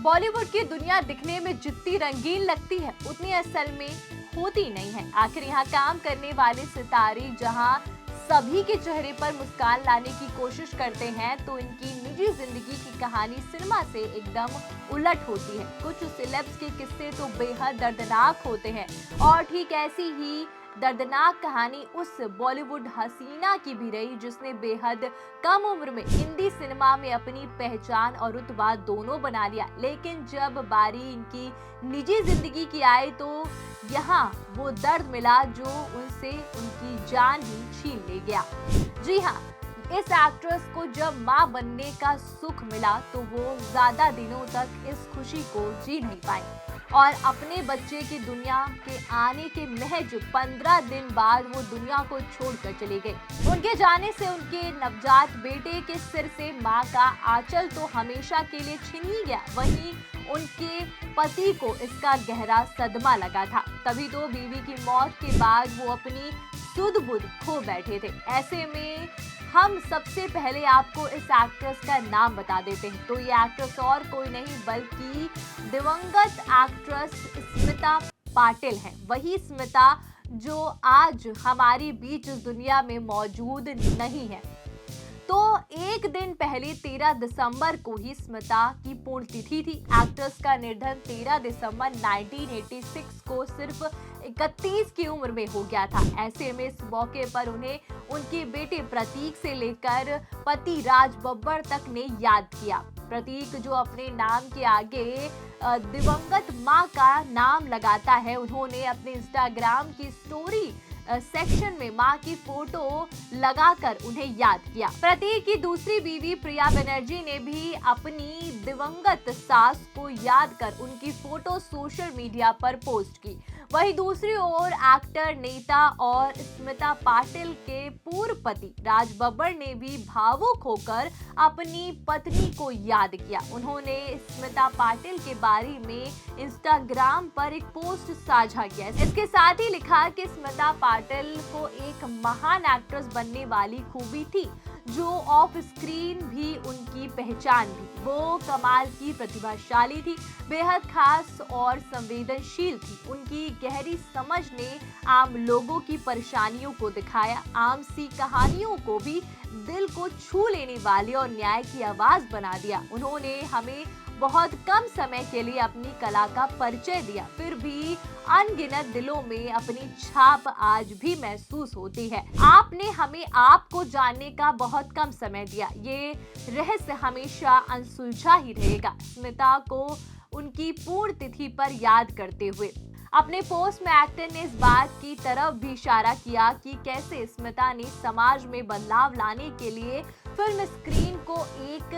बॉलीवुड की दुनिया दिखने में जितनी रंगीन लगती है उतनी असल में होती नहीं है। आखिर यहाँ काम करने वाले सितारे जहाँ सभी के चेहरे पर मुस्कान लाने की कोशिश करते हैं, तो इनकी निजी जिंदगी की कहानी सिनेमा से एकदम उलट होती है। कुछ सेलेब्स के किस्से तो बेहद दर्दनाक होते हैं और ठीक ऐसी ही दर्दनाक कहानी उस बॉलीवुड हसीना की भी रही जिसने बेहद कम उम्र में हिंदी सिनेमा में अपनी पहचान और रुतबा दोनों बना लिया। लेकिन जब बारी इनकी निजी जिंदगी की आई तो यहाँ वो दर्द मिला जो उनसे उनकी जान ही छीन ले गया। जी हाँ, इस एक्ट्रेस को जब मां बनने का सुख मिला तो वो ज्यादा दिनों तक इस खुशी को जी नहीं पाई और अपने बच्चे की दुनिया के आने के महज 15 दिन बाद वो दुनिया को छोड़कर चली गई। उनके जाने से उनके नवजात बेटे के सिर से मां का आंचल तो हमेशा के लिए छिन ही गया, वहीं उनके पति को इसका गहरा सदमा लगा था। तभी तो बीवी की मौत के बाद वो अपनी सुध बुध खो बैठे थे। ऐसे में हम सबसे पहले आपको इस एक्ट्रेस का नाम बता देते हैं। तो ये एक्ट्रेस और कोई नहीं बल्कि दिवंगत एक्ट्रेस स्मिता पाटिल है। वही स्मिता जो आज हमारी बीच इस दुनिया में मौजूद नहीं है। तो एक दिन पहले 13 दिसंबर को ही स्मिता की पुण्यतिथि थी। एक्ट्रेस का निधन 13 दिसंबर 1986 को सिर्फ 31 की उम्र में हो गया था। ऐसे में इस मौके पर उन्हें उनके बेटे प्रतीक से लेकर पति राज बब्बर तक ने याद किया। प्रतीक जो अपने नाम के आगे दिवंगत मां का नाम लगाता है, उन्होंने अपने इंस्टाग्राम की स्टोरी सेक्शन में मां की फोटो लगाकर उन्हें याद किया। प्रतीक की दूसरी बीवी प्रिया बनर्जी ने भी अपनी दिवंगत सास को याद कर उनकी फोटो सोशल मीडिया पर पोस्ट की। वहीं दूसरी ओर एक्टर, नेता और स्मिता पाटिल के पूर्व पति राज बब्बर ने भी भावुक होकर अपनी पत्नी को याद किया। उन्होंने स्मिता पाटिल के बारे में इंस्टाग्राम पर एक पोस्ट साझा किया। इसके साथ ही लिखा कि स्मिता पाटिल को एक महान एक्ट्रेस बनने वाली खूबी थी जो ऑफ स्क्रीन भी उनकी पहचान थी। वो कमाल की प्रतिभाशाली थी, बेहद खास और संवेदनशील थी। उनकी गहरी समझ ने आम लोगों की परेशानियों को दिखाया, आम सी कहानियों को भी दिल को छू लेने वाली और न्याय की आवाज बना दिया। उन्होंने हमें बहुत कम समय के लिए अपनी कला का परिचय दिया, फिर भी अनगिनत दिलों में अपनी छाप आज भी महसूस होती है। आपने हमें आपको जानने का बहुत कम समय दिया, ये रहस्य हमेशा अनसुलझा ही रहेगा। स्मिता को उनकी पूर्ण तिथि पर याद करते हुए अपने पोस्ट में एक्टर ने इस बात की तरफ भी इशारा किया कि कैसे स्मिता ने समाज में बदलाव लाने के लिए फिल्म स्क्रीन को एक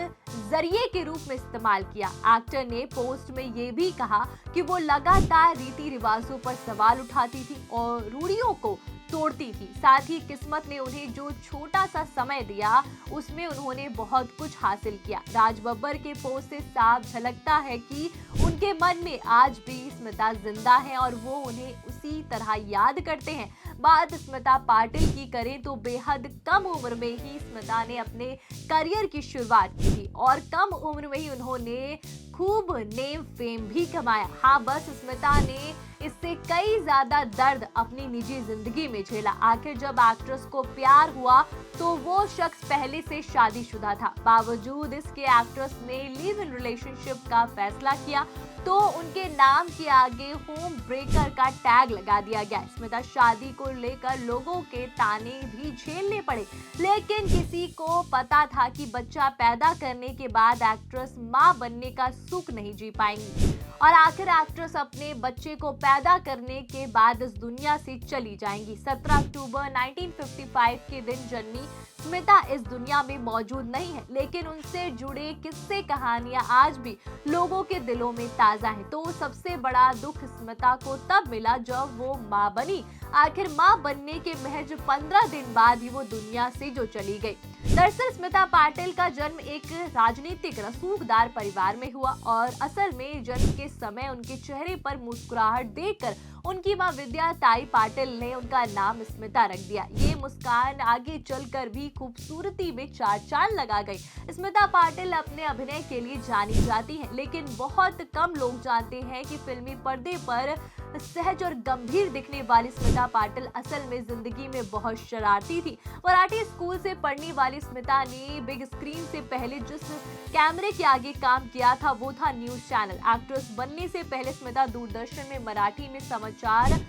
जरिए के रूप में इस्तेमाल किया। एक्टर ने पोस्ट में ये भी कहा कि वो लगातार रीति रिवाजों पर सवाल उठाती थी और रूढ़ियों को तोड़ती थी। साथ ही किस्मत ने उन्हें जो छोटा सा समय दिया उसमें उन्होंने बहुत कुछ हासिल किया। राज बब्बर के पोस्ट से साफ झलकता है कि उनके मन में आज भी स्मिता जिंदा है और वो उन्हें उसी तरह याद करते हैं। बात स्मिता पाटिल की करें तो बेहद कम उम्र में ही स्मिता ने अपने करियर की शुरुआत की थी और कम उम्र में ही उन्होंने खूब नेम फेम भी कमाया। हाँ, बस स्मिता ने इससे कई ज्यादा दर्द अपनी निजी जिंदगी में झेला। आखिर जब एक्ट्रेस को प्यार हुआ तो वो शख्स पहले से शादीशुदा था। बावजूद इसके एक्ट्रेस ने लिव इन रिलेशनशिप का फैसला किया तो उनके नाम के आगे होम ब्रेकर का टैग लगा दिया गया। स्मिता शादी को लेकर लोगों के ताने भी झेलने पड़े, लेकिन किसी को पता था कि बच्चा पैदा करने के बाद एक्ट्रेस मां बनने का सुख नहीं जी पाएंगी और आखिर एक्ट्रेस अपने बच्चे को पैदा करने के बाद इस दुनिया से चली जाएंगी। 17 अक्टूबर 1955 के दिन जन्मी स्मिता इस दुनिया में मौजूद नहीं है, लेकिन उनसे जुड़े किस्से कहानियां आज भी लोगों के दिलों में ताजा है। तो सबसे बड़ा दुख स्मिता को तब मिला जब वो मां बनी। आखिर मां बनने के महज 15 दिन बाद ही वो दुनिया से जो चली गई। दरअसल स्मिता पाटिल का जन्म एक राजनीतिक रसूखदार परिवार में हुआ और असल में जन्म के समय उनके चेहरे पर मुस्कुराहट देखकर उनकी मां विद्या ताई पाटिल ने उनका नाम स्मिता रख दिया। ये मुस्कान आगे चलकर भी खूबसूरती में चार चांद लगा गई। स्मिता पाटिल अपने अभिनय के लिए जानी जाती हैं, लेकिन बहुत कम लोग जानते हैं कि फिल्मी पर्दे पर सहज और गंभीर दिखने वाली स्मिता पाटिल असल में जिंदगी में बहुत शरारती थी। मराठी स्कूल से पढ़ने वाली स्मिता ने बिग स्क्रीन से पहले जिस कैमरे के आगे काम किया था वो था न्यूज चैनल। एक्ट्रेस बनने से पहले स्मिता दूरदर्शन में मराठी में समाचार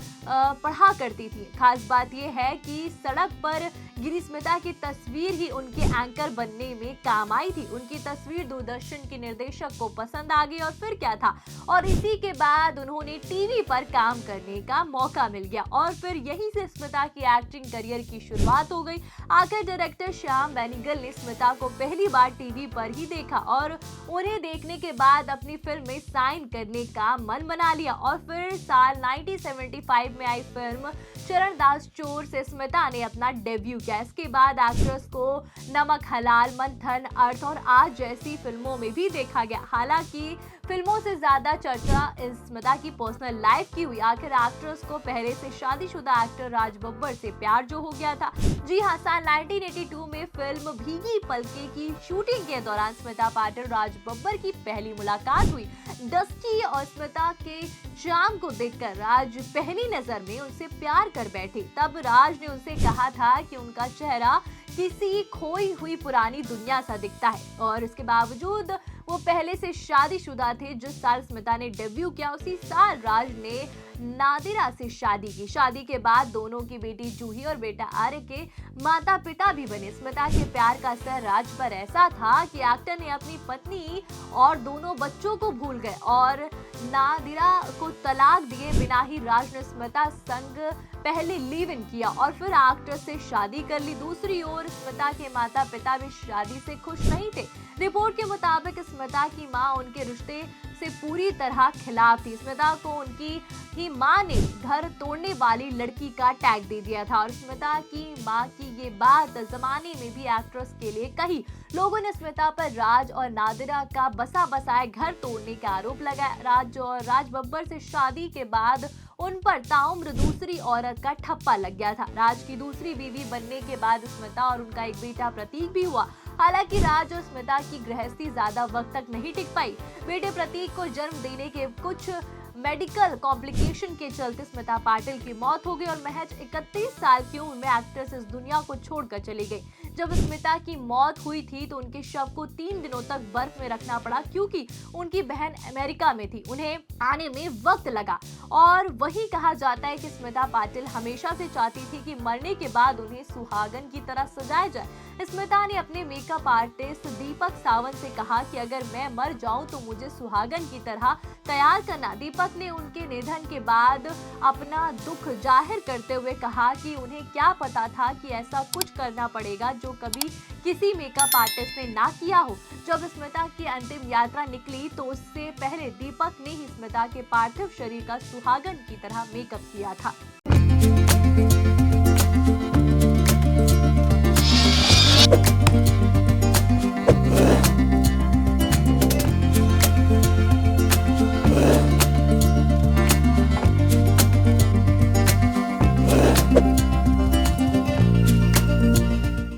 पढ़ा करती थी। खास बात यह है कि सड़क पर गिरी स्मिता की तस्वीर ही उनके एंकर बनने में काम आई थी। उनकी तस्वीर दूरदर्शन के निर्देशक को पसंद आ गई और फिर क्या था, और इसी के बाद उन्होंने टीवी पर काम करने का मौका मिल गया और फिर यहीं से स्मिता की एक्टिंग करियर की शुरुआत हो गई। आखिर डायरेक्टर श्याम बेनेगल ने स्मिता को पहली बार टीवी पर ही देखा और उन्हें देखने के बाद अपनी फिल्म में साइन करने का मन बना लिया और फिर साल 1975 में आई फिल्म चरणदास चोर से स्मिता ने अपना डेब्यू किया। इसके बाद एक्ट्रेस को नमक हलाल, मंथन, अर्थ और आज जैसी फिल्मों में भी देखा गया। हालांकि फिल्मों से ज्यादा चर्चा स्मिता की पर्सनल लाइफ की हुई। आखिर एक्ट्रेस को पहले से शादीशुदा एक्टर राज बब्बर से प्यार जो हो गया था। जी हाँ, साल 1982 में फिल्म भीगी पलके की शूटिंग के दौरान स्मिता पाटिल राज बब्बर की पहली मुलाकात हुई। डस्टी और स्मिता के चार्म को देखकर राज पहली नजर में उनसे प्यार कर बैठे। तब राज ने उनसे कहा था कि उनका चेहरा किसी खोई हुई पुरानी दुनिया सा दिखता है और इसके बावजूद वो पहले से शादीशुदा थे। जिस साल स्मिता ने डेब्यू किया उसी साल राज ने नादिरा से शादी की। शादी के बाद दोनों की बेटी जूही और बेटा आर्य के माता पिता भी बने। स्मिता के प्यार का असर राज पर ऐसा था कि एक्टर ने अपनी पत्नी और दोनों बच्चों को भूल गए और नादिरा को तलाक दिए बिना ही राज ने स्मिता संग पहले लिव इन किया और फिर एक्टर से शादी कर ली। दूसरी ओर स्मिता के माता पिता भी शादी से खुश नहीं थे। रिपोर्ट के मुताबिक स्मिता की मां उनके रिश्ते से पूरी तरह खिलाफ थी। स्मिता को उनकी ही मां ने घर तोड़ने वाली लड़की का टैग दे दिया था और स्मिता की मां की ये बात जमाने में भी एक्ट्रेस के लिए कही। लोगों ने स्मिता पर राज और नादिरा का बसा बसाए घर तोड़ने का आरोप लगाया। राज और राज बब्बर से शादी के बाद उन पर ताउम्र दूसरी औरत का ठप्पा लग गया था। राज की दूसरी बीवी बनने के बाद स्मिता और उनका एक बेटा प्रतीक भी हुआ। हालांकि राज और स्मिता की गृहस्थी ज्यादा वक्त तक नहीं टिक पाई। बेटे प्रतीक को जन्म देने के कुछ मेडिकल कॉम्प्लिकेशन के चलते स्मिता पाटिल की मौत हो गई और महज 31 साल की उम्र में एक्ट्रेस इस दुनिया को छोड़कर चली गई। जब स्मिता की मौत हुई थी तो उनके शव को 3 दिनों तक बर्फ में रखना पड़ा क्योंकि उनकी बहन अमेरिका में थी। उन्हें आने में वक्त लगा और वही कहा जाता है कि स्मिता पाटिल हमेशा से चाहती थी कि मरने के बाद उन्हें सुहागन की तरह सजाया जाए। स्मिता ने अपने मेकअप आर्टिस्ट दीपक सावंत से कहा कि अगर मैं मर जाऊं तो मुझे सुहागन की तरह तैयार करना। दीपक ने उनके निधन के बाद अपना दुख जाहिर करते हुए कहा कि उन्हें क्या पता था कि ऐसा कुछ करना पड़ेगा जो कभी किसी मेकअप आर्टिस्ट ने ना किया हो। जब स्मिता की अंतिम यात्रा निकली तो उससे पहले दीपक ने ही स्मिता के पार्थिव शरीर का सुहागन की तरह मेकअप किया था।